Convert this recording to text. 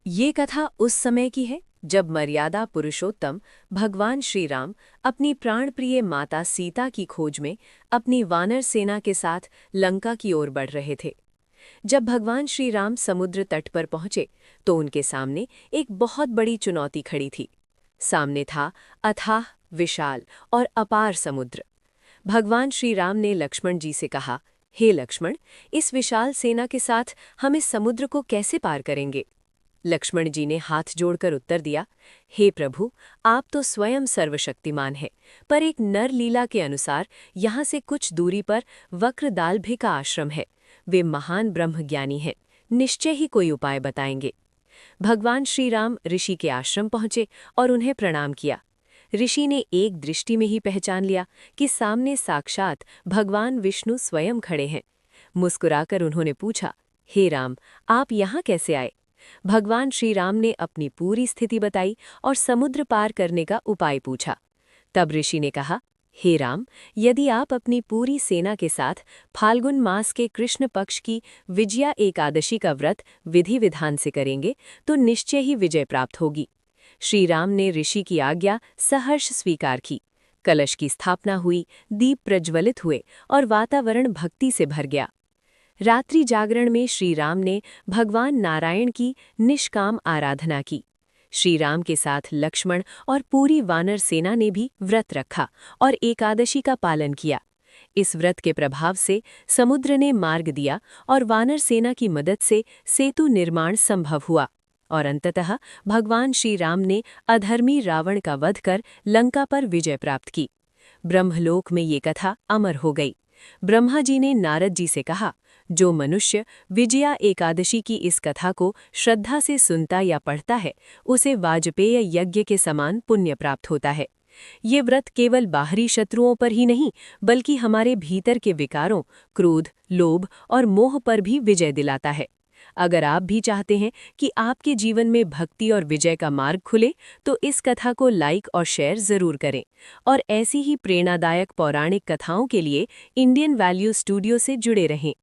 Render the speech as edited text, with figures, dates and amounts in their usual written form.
ये कथा उस समय की है जब मर्यादा पुरुषोत्तम भगवान श्री राम अपनी प्राणप्रिय माता सीता की खोज में अपनी वानर सेना के साथ लंका की ओर बढ़ रहे थे। जब भगवान श्री राम समुद्र तट पर पहुंचे तो उनके सामने एक बहुत बड़ी चुनौती खड़ी थी। सामने था अथाह, विशाल और अपार समुद्र। भगवान श्री राम ने लक्ष्मण जी से कहा, हे लक्ष्मण, इस विशाल सेना के साथ हम इस समुद्र को कैसे पार करेंगे? लक्ष्मण जी ने हाथ जोड़कर उत्तर दिया, हे प्रभु, आप तो स्वयं सर्वशक्तिमान हैं, पर एक नर लीला के अनुसार यहाँ से कुछ दूरी पर वक्रदाल्भे का आश्रम है। वे महान ब्रह्मज्ञानी हैं, निश्चय ही कोई उपाय बताएंगे। भगवान श्री राम ऋषि के आश्रम पहुंचे और उन्हें प्रणाम किया। ऋषि ने एक दृष्टि में ही पहचान लिया कि सामने साक्षात भगवान विष्णु स्वयं खड़े हैं। मुस्कुराकर उन्होंने पूछा, हे राम, आप यहाँ कैसे आए? भगवान श्री राम ने अपनी पूरी स्थिति बताई और समुद्र पार करने का उपाय पूछा। तब ऋषि ने कहा, हे राम, यदि आप अपनी पूरी सेना के साथ फाल्गुन मास के कृष्ण पक्ष की विजया एकादशी का व्रत विधि विधान से करेंगे तो निश्चय ही विजय प्राप्त होगी। श्री राम ने ऋषि की आज्ञा सहर्ष स्वीकार की। कलश की स्थापना हुई, दीप प्रज्वलित हुए और वातावरण भक्ति से भर गया। रात्रि जागरण में श्री राम ने भगवान नारायण की निष्काम आराधना की। श्री राम के साथ लक्ष्मण और पूरी वानर सेना ने भी व्रत रखा और एकादशी का पालन किया। इस व्रत के प्रभाव से समुद्र ने मार्ग दिया और वानर सेना की मदद से सेतु निर्माण संभव हुआ और अंततः भगवान श्री राम ने अधर्मी रावण का वध कर लंका पर विजय प्राप्त की। ब्रह्मलोक में ये कथा अमर हो गई। ब्रह्मा जी ने नारद जी से कहा, जो मनुष्य विजया एकादशी की इस कथा को श्रद्धा से सुनता या पढ़ता है, उसे वाजपेय यज्ञ के समान पुण्य प्राप्त होता है। ये व्रत केवल बाहरी शत्रुओं पर ही नहीं, बल्कि हमारे भीतर के विकारों, क्रोध, लोभ और मोह पर भी विजय दिलाता है। अगर आप भी चाहते हैं कि आपके जीवन में भक्ति और विजय का मार्ग खुले, तो इस कथा को लाइक और शेयर जरूर करें। और ऐसी ही प्रेरणादायक पौराणिक कथाओं के लिए इंडियन वैल्यू स्टूडियो से जुड़े रहें।